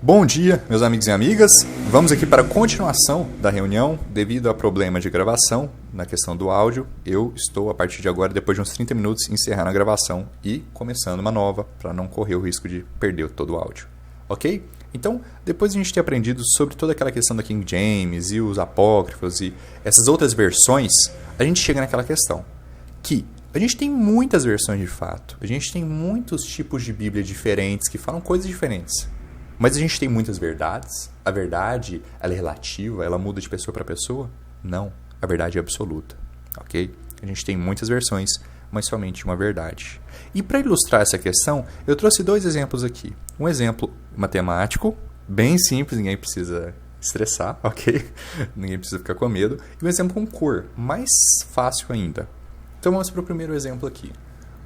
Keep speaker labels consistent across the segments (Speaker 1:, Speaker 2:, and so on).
Speaker 1: Bom dia, meus amigos e amigas. Vamos aqui para a continuação da reunião. Devido a problema de gravação na questão do áudio, eu estou, a partir de agora, depois de uns 30 minutos, encerrando a gravação e começando uma nova, para não correr o risco de perder todo o áudio. Ok? Então, depois de a gente ter aprendido sobre toda aquela questão da King James e os apócrifos e essas outras versões, a gente chega naquela questão que a gente tem muitas versões de fato. A gente tem muitos tipos de Bíblia diferentes que falam coisas diferentes. Mas a gente tem muitas verdades. A verdade, ela é relativa, ela muda de pessoa para pessoa? Não, a verdade é absoluta, ok? A gente tem muitas versões, mas somente uma verdade. E para ilustrar essa questão, eu trouxe dois exemplos aqui. Um exemplo matemático, bem simples, ninguém precisa estressar, ok? Ninguém precisa ficar com medo. E um exemplo com cor, mais fácil ainda. Então vamos para o primeiro exemplo aqui.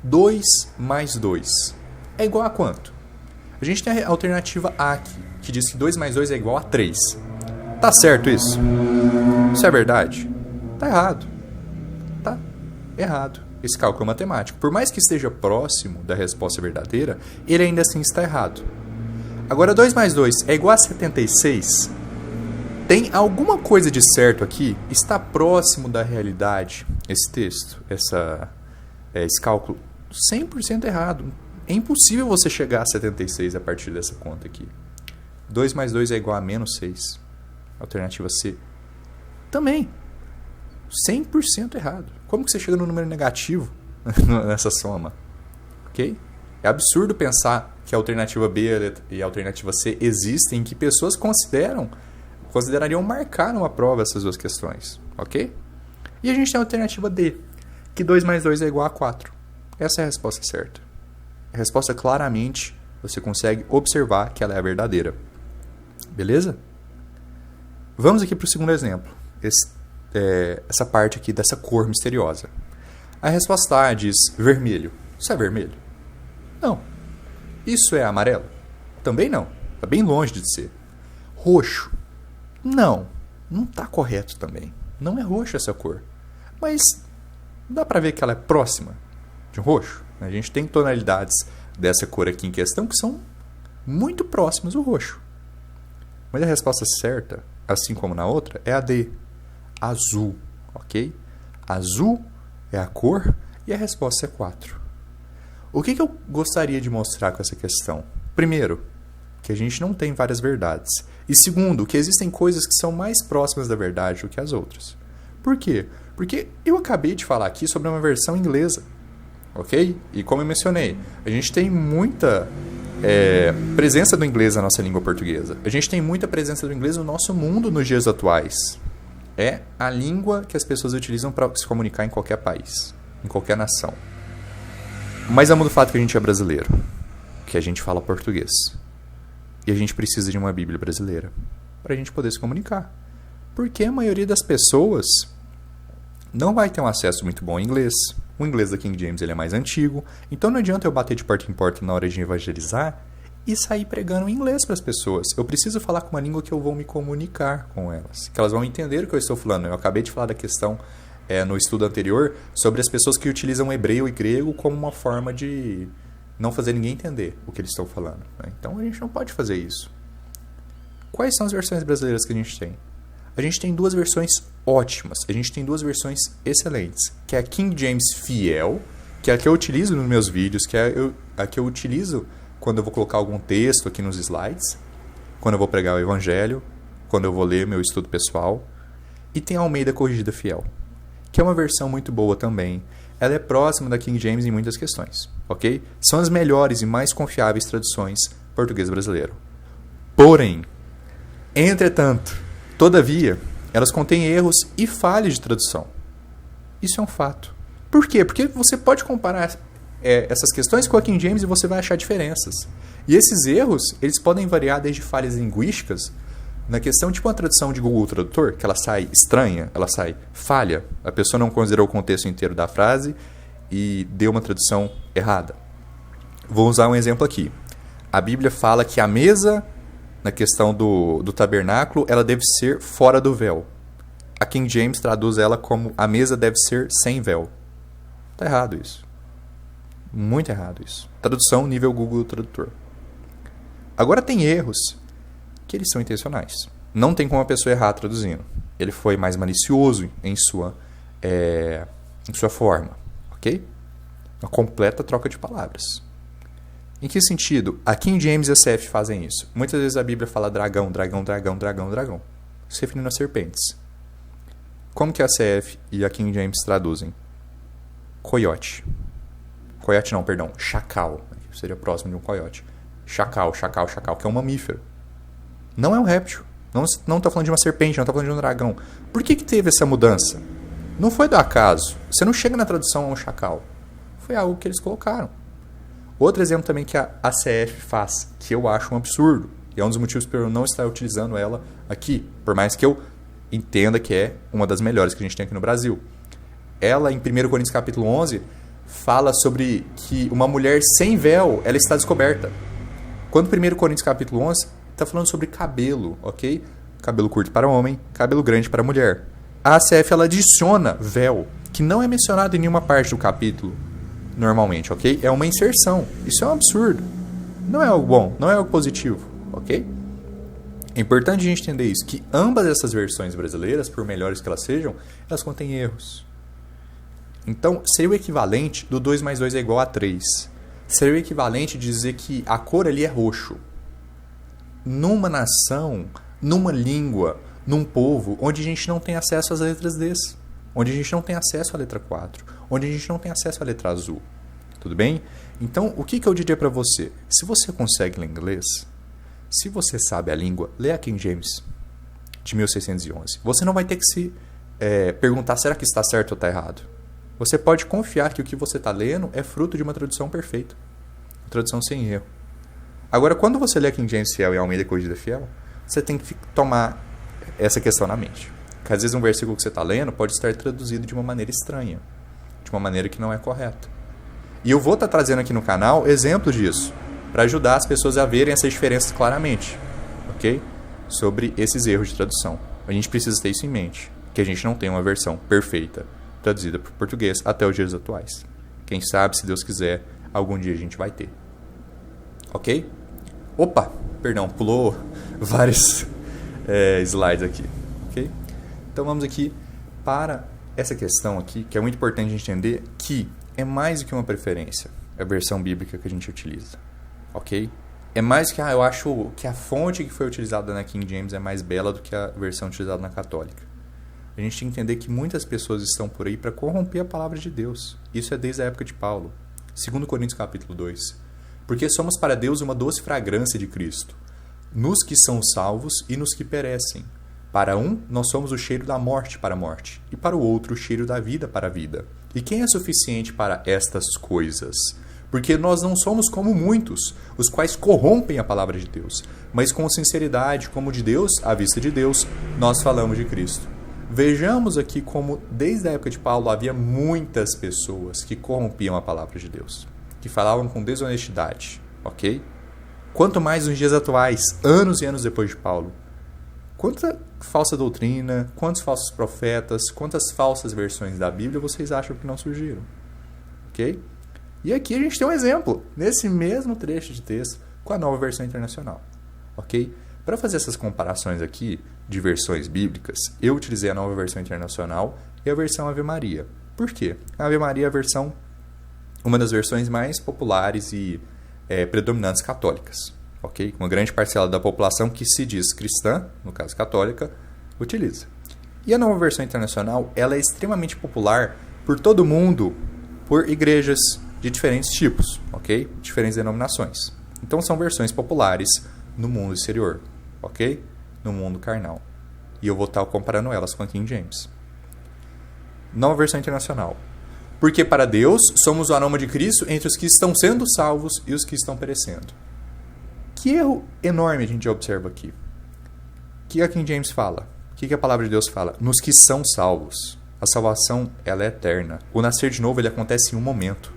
Speaker 1: 2 mais 2 é igual a quanto? A gente tem a alternativa A aqui, que diz que 2 mais 2 é igual a 3. Tá certo isso? Isso é verdade? Tá errado. Tá errado. Esse cálculo matemático, por mais que esteja próximo da resposta verdadeira, ele ainda assim está errado. Agora, 2 mais 2 é igual a 76? Tem alguma coisa de certo aqui? Está próximo da realidade esse texto, esse cálculo? 100% errado. É impossível você chegar a 76 a partir dessa conta aqui. 2 mais 2 é igual a menos 6. Alternativa C. Também. 100% errado. Como que você chega no número negativo nessa soma? Ok? É absurdo pensar que a alternativa B e a alternativa C existem, que pessoas considerariam marcar numa prova essas duas questões. Ok? E a gente tem a alternativa D, que 2 mais 2 é igual a 4. Essa é a resposta certa. A resposta claramente você consegue observar que ela é a verdadeira. Beleza? Vamos aqui para o segundo exemplo. Essa parte aqui dessa cor misteriosa. A resposta A diz vermelho. Isso é vermelho? Não. Isso é amarelo? Também não. Está bem longe de ser. Roxo? Não. Não está correto também. Não é roxo essa cor. Mas dá para ver que ela é próxima de um roxo. A gente tem tonalidades dessa cor aqui em questão que são muito próximas do roxo. Mas a resposta certa, assim como na outra, é a D. Azul, ok? Azul é a cor e a resposta é 4. O que eu gostaria de mostrar com essa questão? Primeiro, que a gente não tem várias verdades. E segundo, que existem coisas que são mais próximas da verdade do que as outras. Por quê? Porque eu acabei de falar aqui sobre uma versão inglesa. Ok? E como eu mencionei, a gente tem muita presença do inglês na nossa língua portuguesa. A gente tem muita presença do inglês no nosso mundo nos dias atuais. É a língua que as pessoas utilizam para se comunicar em qualquer país, em qualquer nação. Mas amo do fato que a gente é brasileiro, que a gente fala português. E a gente precisa de uma Bíblia brasileira para a gente poder se comunicar. Porque a maioria das pessoas não vai ter um acesso muito bom ao inglês. O inglês da King James ele é mais antigo, então não adianta eu bater de porta em porta na hora de evangelizar e sair pregando em inglês para as pessoas. Eu preciso falar com uma língua que eu vou me comunicar com elas, que elas vão entender o que eu estou falando. Eu acabei de falar da questão no estudo anterior sobre as pessoas que utilizam hebreu e grego como uma forma de não fazer ninguém entender o que eles estão falando. Então a gente não pode fazer isso. Quais são as versões brasileiras que a gente tem? A gente tem duas versões ótimas, a gente tem duas versões excelentes, que é a King James Fiel, que é a que eu utilizo nos meus vídeos, que é a que eu utilizo quando eu vou colocar algum texto aqui nos slides, quando eu vou pregar o Evangelho, quando eu vou ler meu estudo pessoal, e tem a Almeida Corrigida Fiel, que é uma versão muito boa também. Ela é próxima da King James em muitas questões, ok? São as melhores e mais confiáveis traduções português brasileiro. Porém, entretanto, todavia, elas contêm erros e falhas de tradução. Isso é um fato. Por quê? Porque você pode comparar essas questões com a King James e você vai achar diferenças. E esses erros, eles podem variar desde falhas linguísticas, na questão tipo uma tradução de Google Tradutor, que ela sai estranha, ela sai falha, a pessoa não considerou o contexto inteiro da frase e deu uma tradução errada. Vou usar um exemplo aqui. A Bíblia fala que a mesa, na questão do tabernáculo, ela deve ser fora do véu. A King James traduz ela como a mesa deve ser sem véu. Está errado isso. Muito errado isso. Tradução nível Google Tradutor. Agora tem erros que eles são intencionais. Não tem como a pessoa errar traduzindo. Ele foi mais malicioso em sua forma, ok? Uma completa troca de palavras. Em que sentido? A King James e a CF fazem isso. Muitas vezes a Bíblia fala dragão, dragão, dragão, dragão, dragão, se referindo a serpentes. Como que a CF e a King James traduzem? Coiote. Coiote não, perdão. Chacal. Seria próximo de um coiote. Chacal, chacal, chacal, que é um mamífero. Não é um réptil. Não está falando de uma serpente, não está falando de um dragão. Por que teve essa mudança? Não foi do acaso. Você não chega na tradução a um chacal. Foi algo que eles colocaram. Outro exemplo também que a CF faz, que eu acho um absurdo, e é um dos motivos por eu não estar utilizando ela aqui, por mais que eu entenda que é uma das melhores que a gente tem aqui no Brasil. Ela, em 1 Coríntios capítulo 11, fala sobre que uma mulher sem véu, ela está descoberta. Quando 1 Coríntios capítulo 11 está falando sobre cabelo, ok? Cabelo curto para homem, cabelo grande para mulher. A ACF ela adiciona véu, que não é mencionado em nenhuma parte do capítulo, normalmente, ok? É uma inserção. Isso é um absurdo. Não é algo bom, não é algo positivo, ok? É importante a gente entender isso, que ambas essas versões brasileiras, por melhores que elas sejam, elas contêm erros. Então, seria o equivalente do 2 mais 2 é igual a 3. Seria o equivalente de dizer que a cor ali é roxo. Numa nação, numa língua, num povo, onde a gente não tem acesso às letras D, onde a gente não tem acesso à letra 4, onde a gente não tem acesso à letra azul. Tudo bem? Então, o que eu diria para você? Se você consegue ler inglês, se você sabe a língua, lê a King James de 1611. Você não vai ter que se perguntar, será que está certo ou está errado? Você pode confiar que o que você está lendo é fruto de uma tradução perfeita. Uma tradução sem erro. Agora, quando você lê a King James fiel e a Almeida Corrigida fiel, você tem que tomar essa questão na mente. Porque às vezes um versículo que você está lendo pode estar traduzido de uma maneira estranha. De uma maneira que não é correta. E eu vou estar trazendo aqui no canal exemplos disso. Para ajudar as pessoas a verem essas diferenças claramente. Ok? Sobre esses erros de tradução. A gente precisa ter isso em mente. Que a gente não tem uma versão perfeita traduzida para o português até os dias atuais. Quem sabe, se Deus quiser, algum dia a gente vai ter. Ok? Opa, perdão, pulou vários slides aqui. Ok? Então vamos aqui para essa questão aqui, que é muito importante a gente entender que é mais do que uma preferência a versão bíblica que a gente utiliza. Ok? É mais que, eu acho que a fonte que foi utilizada na King James é mais bela do que a versão utilizada na católica. A gente tem que entender que muitas pessoas estão por aí para corromper a palavra de Deus. Isso é desde a época de Paulo. 2 Coríntios capítulo 2. Porque somos para Deus uma doce fragrância de Cristo, nos que são salvos e nos que perecem. Para um, nós somos o cheiro da morte para a morte, e para o outro, o cheiro da vida para a vida. E quem é suficiente para estas coisas? Porque nós não somos como muitos, os quais corrompem a palavra de Deus, mas com sinceridade, como de Deus, à vista de Deus, nós falamos de Cristo. Vejamos aqui como, desde a época de Paulo, havia muitas pessoas que corrompiam a palavra de Deus, que falavam com desonestidade, ok? Quanto mais nos dias atuais, anos e anos depois de Paulo. Quanta falsa doutrina, quantos falsos profetas, quantas falsas versões da Bíblia vocês acham que não surgiram? Ok? E aqui a gente tem um exemplo, nesse mesmo trecho de texto, com a nova versão internacional. Ok? Para fazer essas comparações aqui de versões bíblicas, eu utilizei a nova versão internacional e a versão Ave Maria. Por quê? A Ave Maria é a versão, uma das versões mais populares e predominantes católicas. Ok? Uma grande parcela da população que se diz cristã, no caso católica, utiliza. E a nova versão internacional, ela é extremamente popular por todo mundo, por igrejas de diferentes tipos, ok? Diferentes denominações. Então são versões populares no mundo exterior, ok? No mundo carnal. E eu vou estar comparando elas com a King James. Nova versão internacional. Porque para Deus somos o aroma de Cristo entre os que estão sendo salvos e os que estão perecendo. Que erro enorme a gente observa aqui. O que a King James fala? O que a palavra de Deus fala? Nos que são salvos. A salvação, ela é eterna. O nascer de novo, ele acontece em um momento.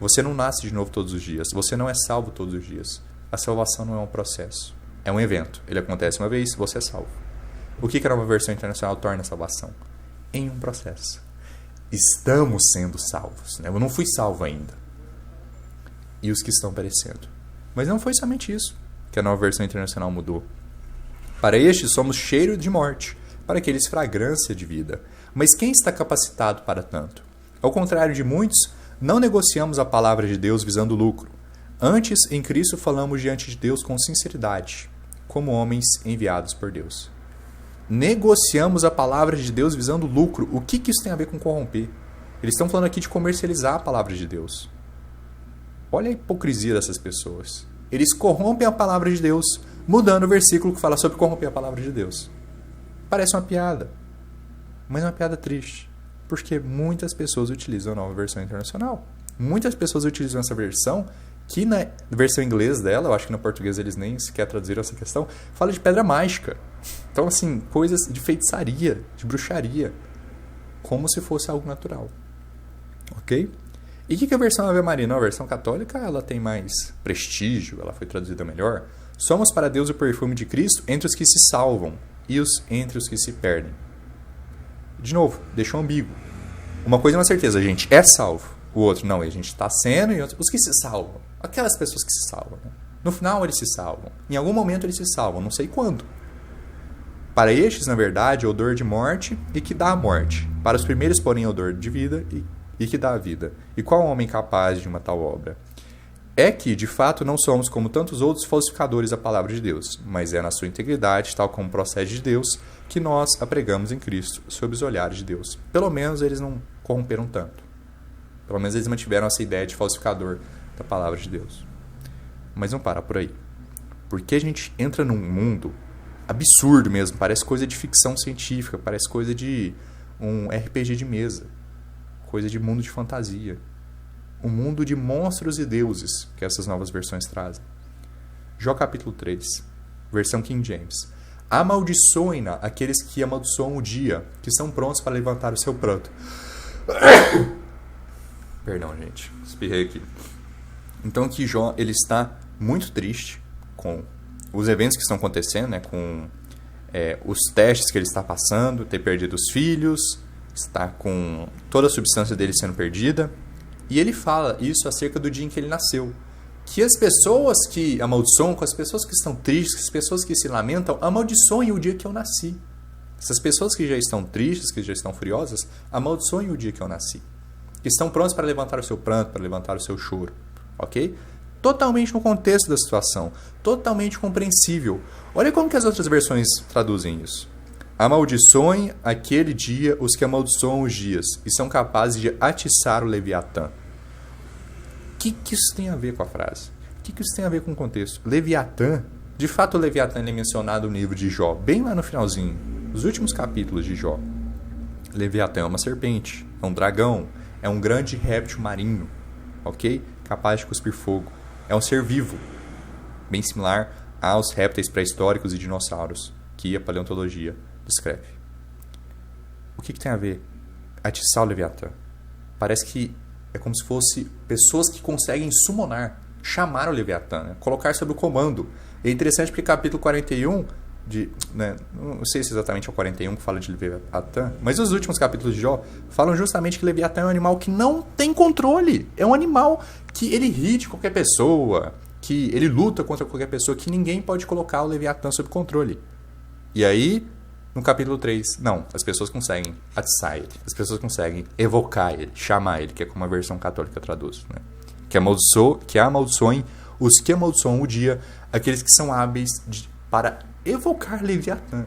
Speaker 1: Você não nasce de novo todos os dias. Você não é salvo todos os dias. A salvação não é um processo. É um evento. Ele acontece uma vez, você é salvo. O que a nova versão internacional torna a salvação? Em um processo. Estamos sendo salvos. Né? Eu não fui salvo ainda. E os que estão perecendo. Mas não foi somente isso que a nova versão internacional mudou. Para estes somos cheiro de morte, para aqueles fragrância de vida. Mas quem está capacitado para tanto? Ao contrário de muitos, não negociamos a palavra de Deus visando lucro. Antes, em Cristo, falamos diante de Deus com sinceridade, como homens enviados por Deus. Negociamos a palavra de Deus visando lucro. O que isso tem a ver com corromper? Eles estão falando aqui de comercializar a palavra de Deus. Olha a hipocrisia dessas pessoas. Eles corrompem a palavra de Deus, mudando o versículo que fala sobre corromper a palavra de Deus. Parece uma piada, mas é uma piada triste, porque muitas pessoas utilizam a nova versão internacional. Muitas pessoas utilizam essa versão, que na versão inglesa dela, eu acho que no português eles nem sequer traduziram essa questão, fala de pedra mágica. Então, assim, coisas de feitiçaria, de bruxaria, como se fosse algo natural. Ok? E o que a versão Ave Maria? A versão católica ela tem mais prestígio, ela foi traduzida melhor. Somos para Deus o perfume de Cristo entre os que se salvam e entre os que se perdem. De novo, deixou ambíguo. Uma coisa é uma certeza, a gente é salvo. O outro não, a gente está sendo e os que se salvam. Aquelas pessoas que se salvam. Né? No final eles se salvam. Em algum momento eles se salvam, não sei quando. Para estes, na verdade, odor de morte e que dá a morte. Para os primeiros, porém, odor de vida e que dá a vida. E qual homem capaz de uma tal obra? É que, de fato, não somos como tantos outros falsificadores da palavra de Deus, mas é na sua integridade, tal como procede de Deus, que nós a pregamos em Cristo, sob os olhares de Deus. Pelo menos eles não corromperam tanto. Pelo menos eles mantiveram essa ideia de falsificador da palavra de Deus. Mas não para por aí. Porque a gente entra num mundo absurdo mesmo, parece coisa de ficção científica, parece coisa de um RPG de mesa, coisa de mundo de fantasia. Um mundo de monstros e deuses que essas novas versões trazem. Jó capítulo 3, versão King James. Amaldiçoem-na aqueles que amaldiçoam o dia, que estão prontos para levantar o seu pranto. Perdão, gente, espirrei aqui. Então aqui Jó ele está muito triste com os eventos que estão acontecendo, né, com os testes que ele está passando, ter perdido os filhos, está com toda a substância dele sendo perdida. E ele fala isso acerca do dia em que ele nasceu. Que as pessoas que amaldiçoam, com as pessoas que estão tristes, as pessoas que se lamentam, amaldiçoem o dia que eu nasci. Essas pessoas que já estão tristes, que já estão furiosas, amaldiçoem o dia que eu nasci. Que estão prontos para levantar o seu pranto, para levantar o seu choro. Ok? Totalmente no contexto da situação. Totalmente compreensível. Olha como que as outras versões traduzem isso. Amaldiçoem aquele dia os que amaldiçoam os dias e são capazes de atiçar o Leviatã. O que isso tem a ver com a frase? O que isso tem a ver com o contexto? Leviatã, de fato o Leviatã é mencionado no livro de Jó, bem lá no finalzinho, nos últimos capítulos de Jó. Leviatã é uma serpente, é um dragão, é um grande réptil marinho, ok? Capaz de cuspir fogo. É um ser vivo, bem similar aos répteis pré-históricos e dinossauros, que a paleontologia descreve. O que tem a ver? Atiçar o Leviatã. Parece que é como se fosse pessoas que conseguem summonar, chamar o Leviatã, né? Colocar sob o comando. É interessante porque capítulo 41, não sei se exatamente é o 41 que fala de Leviatã, mas os últimos capítulos de Jó falam justamente que Leviatã é um animal que não tem controle. É um animal que ele ri de qualquer pessoa, que ele luta contra qualquer pessoa, que ninguém pode colocar o Leviatã sob controle. E aí, no capítulo 3, não, as pessoas conseguem atiçar ele, as pessoas conseguem evocar ele, chamar ele, que é como a versão católica traduz, né? Que amaldiçoem os que amaldiçoam o dia, aqueles que são hábeis para evocar Leviatã.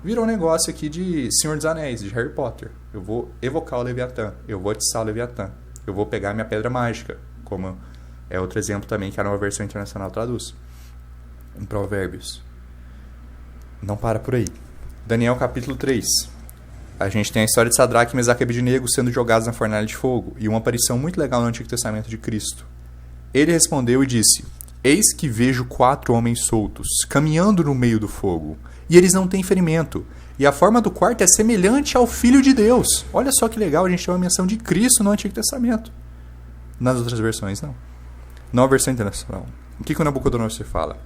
Speaker 1: Virou um negócio aqui de Senhor dos Anéis, de Harry Potter. Eu vou evocar o Leviatã, eu vou atiçar o Leviatã, eu vou pegar minha pedra mágica, como é outro exemplo também que a nova versão internacional traduz. Em Provérbios. Não para por aí. Daniel capítulo 3. A gente tem a história de Sadraque, Mesaque e Abednego sendo jogados na fornalha de fogo e uma aparição muito legal no Antigo Testamento de Cristo. Ele respondeu e disse: Eis que vejo 4 homens soltos, caminhando no meio do fogo, e eles não têm ferimento, e a forma do quarto é semelhante ao Filho de Deus. Olha só que legal, a gente tem uma menção de Cristo no Antigo Testamento. Nas outras versões, não. Nova versão internacional. O que o Nabucodonosor fala?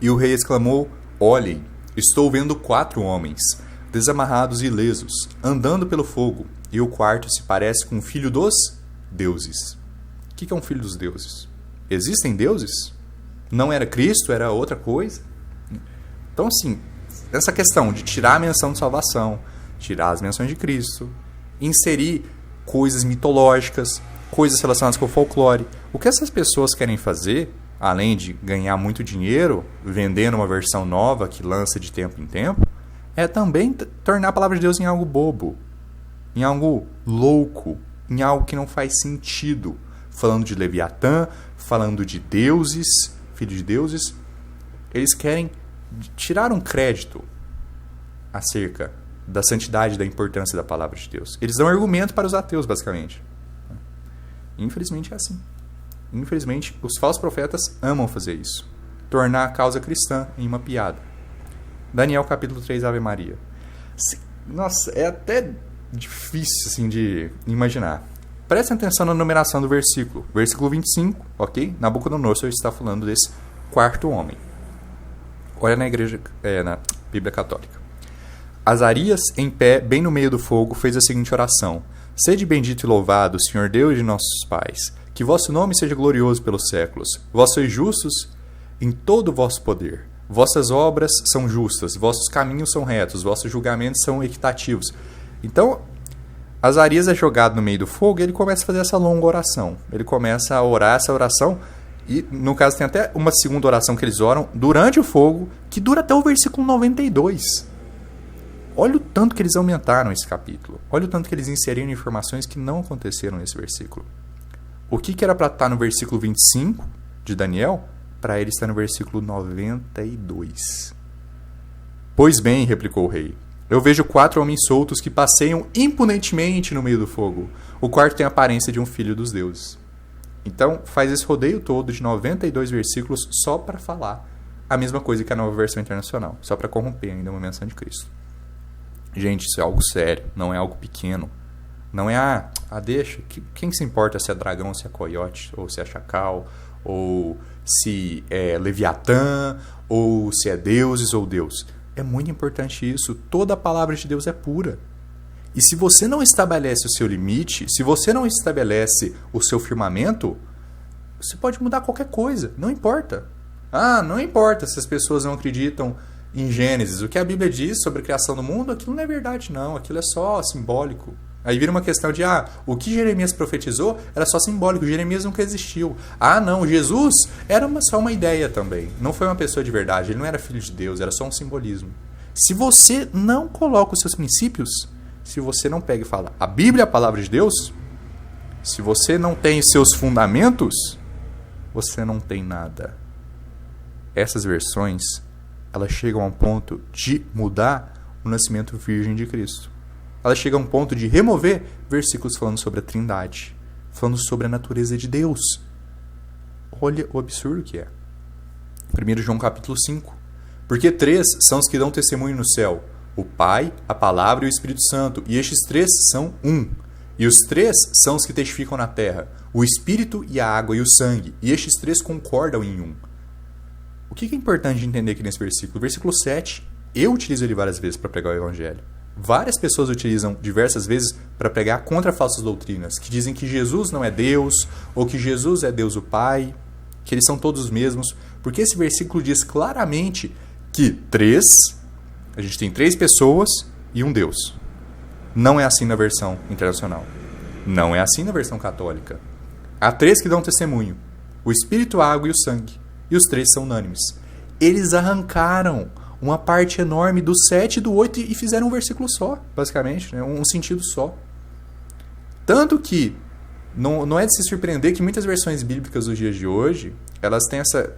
Speaker 1: E o rei exclamou: Olhem, estou vendo 4 homens, desamarrados e ilesos, andando pelo fogo, e o quarto se parece com o filho dos deuses. O que é um filho dos deuses? Existem deuses? Não era Cristo, era outra coisa? Então, assim, essa questão de tirar a menção de salvação, tirar as menções de Cristo, inserir coisas mitológicas, coisas relacionadas com o folclore. O que essas pessoas querem fazer, além de ganhar muito dinheiro vendendo uma versão nova que lança de tempo em tempo, é também tornar a palavra de Deus em algo bobo, em algo louco, em algo que não faz sentido. Falando de Leviatã, falando de deuses, filhos de deuses, eles querem tirar um crédito acerca da santidade e da importância da palavra de Deus. Eles dão argumento para os ateus, basicamente. Infelizmente é assim. Infelizmente, os falsos profetas amam fazer isso. Tornar a causa cristã em uma piada. Daniel capítulo 3, Ave Maria. Nossa, é até difícil assim, de imaginar. Prestem atenção na numeração do versículo. Versículo 25, ok? Nabucodonosor está falando desse quarto homem. Olha na igreja, na Bíblia Católica. Azarias, em pé, bem no meio do fogo, fez a seguinte oração: Sede bendito e louvado, Senhor Deus de nossos pais, que vosso nome seja glorioso pelos séculos. Vós sois justos em todo o vosso poder. Vossas obras são justas, vossos caminhos são retos, vossos julgamentos são equitativos. Então, Azarias é jogado no meio do fogo e ele começa a fazer essa longa oração. Ele começa a orar essa oração e, no caso, tem até uma segunda oração que eles oram durante o fogo, que dura até o versículo 92. Olha o tanto que eles aumentaram esse capítulo. Olha o tanto que eles inseriram informações que não aconteceram nesse versículo. O que era para estar no versículo 25 de Daniel, para ele estar no versículo 92. Pois bem, replicou o rei, eu vejo 4 homens soltos que passeiam impunemente no meio do fogo. O quarto tem a aparência de um filho dos deuses. Então, faz esse rodeio todo de 92 versículos só para falar a mesma coisa que a Nova Versão Internacional, só para corromper ainda uma menção de Cristo. Gente, isso é algo sério, não é algo pequeno. Não é, deixa, quem se importa se é dragão, se é coiote, ou se é chacal, ou se é Leviatã, ou se é deuses ou Deus. É muito importante isso. Toda a palavra de Deus é pura. E se você não estabelece o seu limite, se você não estabelece o seu firmamento, você pode mudar qualquer coisa. Não importa. Não importa se as pessoas não acreditam em Gênesis. O que a Bíblia diz sobre a criação do mundo, aquilo não é verdade, não. Aquilo é só simbólico. Aí vira uma questão de, o que Jeremias profetizou era só simbólico, Jeremias nunca existiu. Não, Jesus era só uma ideia também. Não foi uma pessoa de verdade, ele não era filho de Deus, era só um simbolismo. Se você não coloca os seus princípios, se você não pega e fala, a Bíblia é a palavra de Deus, se você não tem seus fundamentos, você não tem nada. Essas versões, elas chegam a um ponto de mudar o nascimento virgem de Cristo. Ela chega a um ponto de remover versículos falando sobre a Trindade, falando sobre a natureza de Deus. Olha o absurdo que é. 1 João capítulo 5. Porque 3 são os que dão testemunho no céu: o Pai, a Palavra e o Espírito Santo. E estes 3 são um. E os 3 são os que testificam na terra: o Espírito e a água e o sangue. E estes 3 concordam em um. O que é importante de entender aqui nesse versículo? O versículo 7, eu utilizo ele várias vezes para pregar o Evangelho. Várias pessoas utilizam diversas vezes para pregar contra falsas doutrinas, que dizem que Jesus não é Deus, ou que Jesus é Deus o Pai, que eles são todos os mesmos, porque esse versículo diz claramente que a gente tem 3 pessoas e um Deus. Não é assim na versão internacional. Não é assim na versão católica. Há 3 que dão testemunho: o Espírito, a água e o sangue. E os 3 são unânimes. Eles arrancaram uma parte enorme do 7 e do 8 e fizeram um versículo só, basicamente, né? Um sentido só. Tanto que não é de se surpreender que muitas versões bíblicas dos dias de hoje, elas têm essa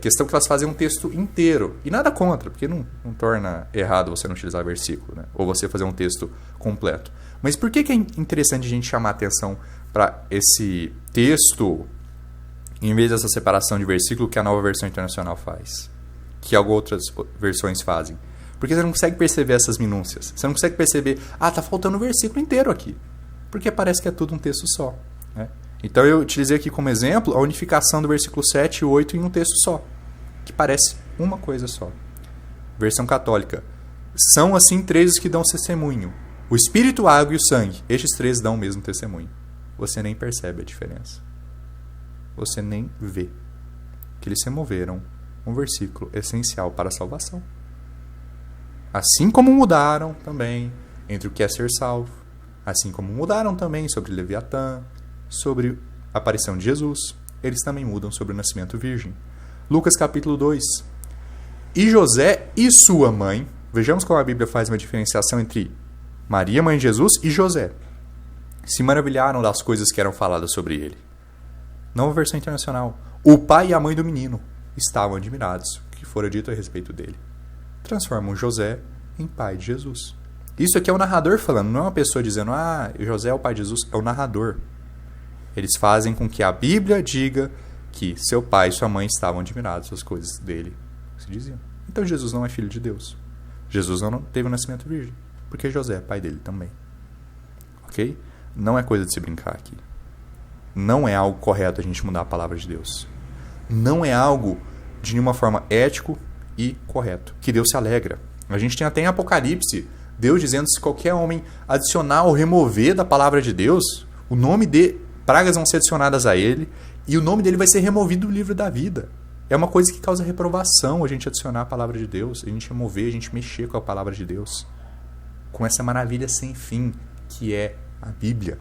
Speaker 1: questão que elas fazem um texto inteiro. E nada contra, porque não torna errado você não utilizar versículo, né? Ou você fazer um texto completo. Mas por que é interessante a gente chamar a atenção para esse texto, em vez dessa separação de versículo que a Nova Versão Internacional faz, que algumas outras versões fazem? Porque você não consegue perceber essas minúcias. Você não consegue perceber, tá faltando um versículo inteiro aqui. Porque parece que é tudo um texto só, né? Então eu utilizei aqui como exemplo a unificação do versículo 7 e 8 em um texto só, que parece uma coisa só. Versão católica: são assim 3 os que dão testemunho: o Espírito, a água e o sangue. Estes 3 dão o mesmo testemunho. Você nem percebe a diferença. Você nem vê que eles removeram um versículo essencial para a salvação. Assim como mudaram também entre o que é ser salvo, assim como mudaram também sobre Leviatã, sobre a aparição de Jesus, eles também mudam sobre o nascimento virgem. Lucas capítulo 2. E José e sua mãe, vejamos como a Bíblia faz uma diferenciação entre Maria, mãe de Jesus, e José, se maravilharam das coisas que eram faladas sobre ele. Nova versão internacional. O pai e a mãe do menino estavam admirados do que fora dito a respeito dele. Transformam José em pai de Jesus. Isso aqui é o narrador falando, não é uma pessoa dizendo, José é o pai de Jesus, é o narrador. Eles fazem com que a Bíblia diga que seu pai e sua mãe estavam admirados das coisas dele, se diziam. Então Jesus não é filho de Deus. Jesus não teve o nascimento virgem, porque José é pai dele também. Ok? Não é coisa de se brincar aqui. Não é algo correto a gente mudar a palavra de Deus. Não é algo de nenhuma forma ético e correto, que Deus se alegra. A gente tem até em Apocalipse, Deus dizendo que se qualquer homem adicionar ou remover da palavra de Deus, o nome de pragas vão ser adicionadas a ele e o nome dele vai ser removido do livro da vida. É uma coisa que causa reprovação a gente adicionar a palavra de Deus, a gente remover, a gente mexer com a palavra de Deus. Com essa maravilha sem fim que é a Bíblia.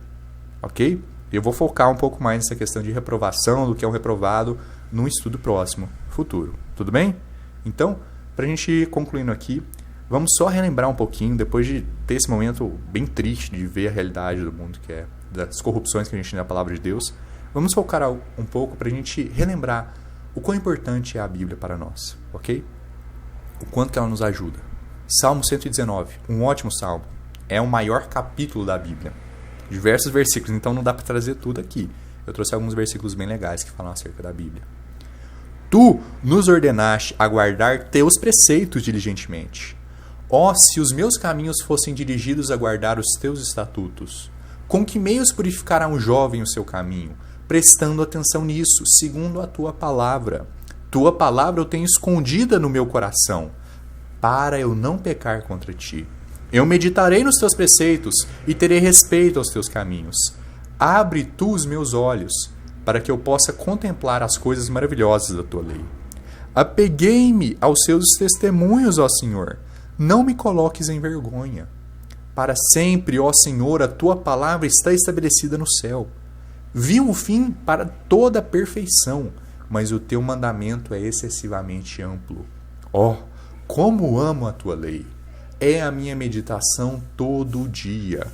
Speaker 1: Ok? Eu vou focar um pouco mais nessa questão de reprovação, do que é um reprovado, num estudo próximo, futuro. Tudo bem? Então, para a gente ir concluindo aqui, vamos só relembrar um pouquinho, depois de ter esse momento bem triste de ver a realidade do mundo, que é das corrupções que a gente tem na palavra de Deus, vamos focar um pouco para a gente relembrar o quão importante é a Bíblia para nós, ok? O quanto que ela nos ajuda. Salmo 119, um ótimo salmo. É o maior capítulo da Bíblia. Diversos versículos, então não dá para trazer tudo aqui. Eu trouxe alguns versículos bem legais que falam acerca da Bíblia. Tu nos ordenaste a guardar teus preceitos diligentemente. Ó, se os meus caminhos fossem dirigidos a guardar os teus estatutos, com que meios purificará um jovem o seu caminho? Prestando atenção nisso, segundo a tua palavra. Tua palavra eu tenho escondida no meu coração, para eu não pecar contra ti. Eu meditarei nos teus preceitos e terei respeito aos teus caminhos. Abre tu os meus olhos, para que eu possa contemplar as coisas maravilhosas da tua lei. Apeguei-me aos seus testemunhos, ó Senhor. Não me coloques em vergonha. Para sempre, ó Senhor, a tua palavra está estabelecida no céu. Vi um fim para toda a perfeição, mas o teu mandamento é excessivamente amplo. Ó, como amo a tua lei! É a minha meditação todo dia.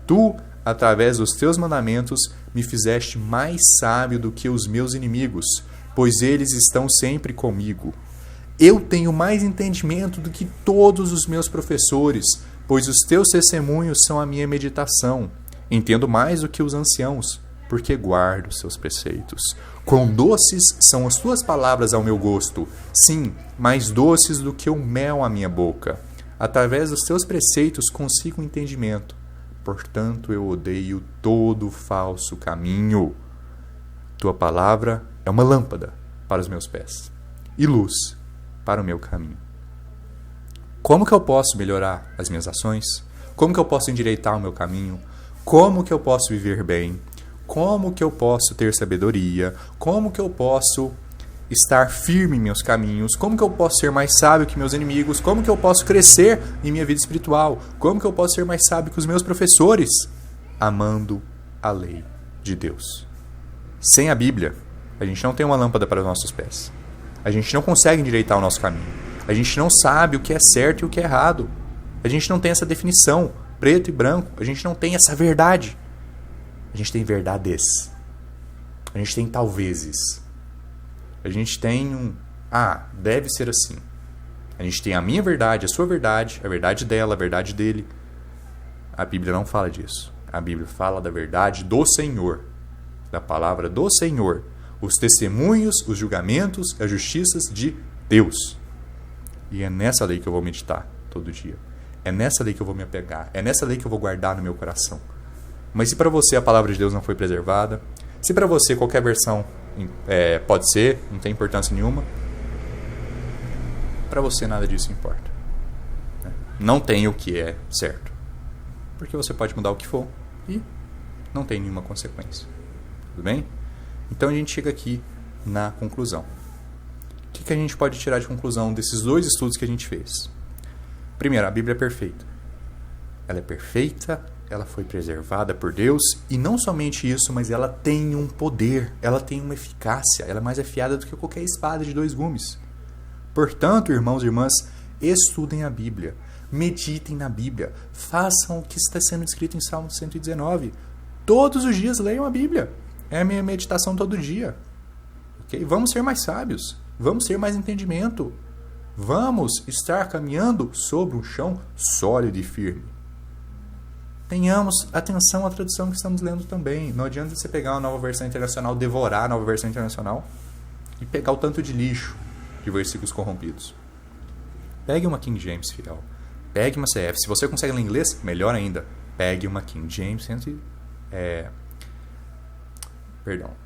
Speaker 1: Tu, através dos teus mandamentos, me fizeste mais sábio do que os meus inimigos, pois eles estão sempre comigo. Eu tenho mais entendimento do que todos os meus professores, pois os teus testemunhos são a minha meditação. Entendo mais do que os anciãos, porque guardo os seus preceitos. Quão doces são as tuas palavras ao meu gosto, sim, mais doces do que o mel à minha boca. Através dos teus preceitos consigo o entendimento. Portanto, eu odeio todo falso caminho. Tua palavra é uma lâmpada para os meus pés e luz para o meu caminho. Como que eu posso melhorar as minhas ações? Como que eu posso endireitar o meu caminho? Como que eu posso viver bem? Como que eu posso ter sabedoria? Como que eu posso estar firme em meus caminhos? Como que eu posso ser mais sábio que meus inimigos? Como que eu posso crescer em minha vida espiritual? Como que eu posso ser mais sábio que os meus professores? Amando a lei de Deus. Sem a Bíblia, a gente não tem uma lâmpada para os nossos pés. A gente não consegue endireitar o nosso caminho. A gente não sabe o que é certo e o que é errado. A gente não tem essa definição, preto e branco. A gente não tem essa verdade. A gente tem verdades. A gente tem talvezes. A gente tem deve ser assim. A gente tem a minha verdade, a sua verdade, a verdade dela, a verdade dele. A Bíblia não fala disso. A Bíblia fala da verdade do Senhor, da palavra do Senhor, os testemunhos, os julgamentos, as justiças de Deus. E é nessa lei que eu vou meditar todo dia. É nessa lei que eu vou me apegar. É nessa lei que eu vou guardar no meu coração. Mas se para você a palavra de Deus não foi preservada, se para você qualquer versão pode ser, não tem importância nenhuma, para você nada disso importa. Não tem o que é certo. Porque você pode mudar o que for e não tem nenhuma consequência. Tudo bem? Então a gente chega aqui na conclusão. O que a gente pode tirar de conclusão desses dois estudos que a gente fez? Primeiro, a Bíblia é perfeita. Ela é perfeita, ela foi preservada por Deus, e não somente isso, mas ela tem um poder, ela tem uma eficácia, ela é mais afiada do que qualquer espada de 2 gumes. Portanto, irmãos e irmãs, estudem a Bíblia, meditem na Bíblia, façam o que está sendo escrito em Salmo 119. Todos os dias leiam a Bíblia. É a minha meditação todo dia. Okay? Vamos ser mais sábios, vamos ter mais entendimento, vamos estar caminhando sobre um chão sólido e firme. Tenhamos atenção à tradução que estamos lendo também. Não adianta você pegar uma Nova Versão Internacional, devorar a Nova Versão Internacional e pegar o tanto de lixo de versículos corrompidos. Pegue uma King James, fiel. Pegue uma CF. Se você consegue ler inglês, melhor ainda. Pegue uma King James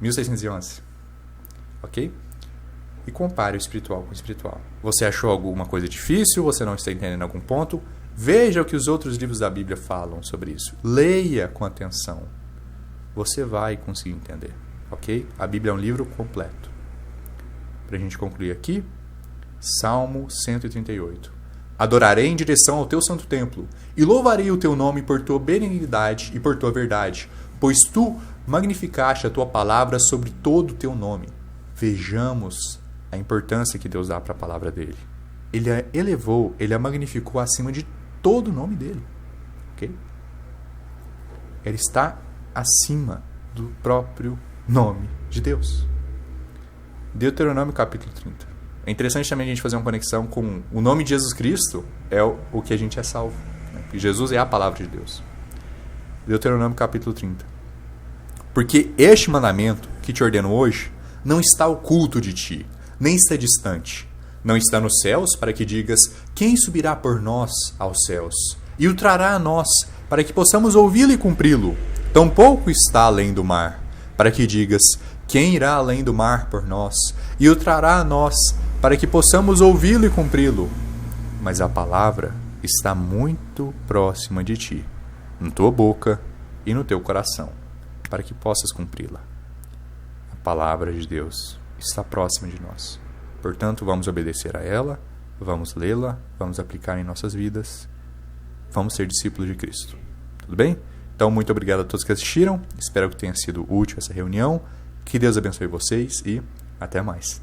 Speaker 1: 1611. Ok? E compare o espiritual com o espiritual. Você achou alguma coisa difícil? Você não está entendendo algum ponto? Veja o que os outros livros da Bíblia falam sobre isso. Leia com atenção. Você vai conseguir entender. Ok? A Bíblia é um livro completo. Para a gente concluir aqui, Salmo 138. Adorarei em direção ao teu santo templo, e louvarei o teu nome por tua benignidade e por tua verdade, pois tu magnificaste a tua palavra sobre todo o teu nome. Vejamos a importância que Deus dá para a palavra dele. Ele a elevou, ele a magnificou acima de todo o nome dele. Okay? Ele está acima do próprio nome de Deus. Deuteronômio capítulo 30. É interessante também a gente fazer uma conexão com o nome de Jesus Cristo, é o que a gente é salvo. Né? Porque Jesus é a palavra de Deus. Deuteronômio capítulo 30. Porque este mandamento que te ordeno hoje não está oculto de ti, nem está distante. Não está nos céus, para que digas, quem subirá por nós aos céus? E o trará a nós, para que possamos ouvi-lo e cumpri-lo. Tampouco está além do mar, para que digas, quem irá além do mar por nós? E o trará a nós, para que possamos ouvi-lo e cumpri-lo. Mas a palavra está muito próxima de ti, na tua boca e no teu coração, para que possas cumpri-la. A palavra de Deus está próxima de nós. Portanto, vamos obedecer a ela, vamos lê-la, vamos aplicar em nossas vidas, vamos ser discípulos de Cristo. Tudo bem? Então, muito obrigado a todos que assistiram. Espero que tenha sido útil essa reunião. Que Deus abençoe vocês e até mais.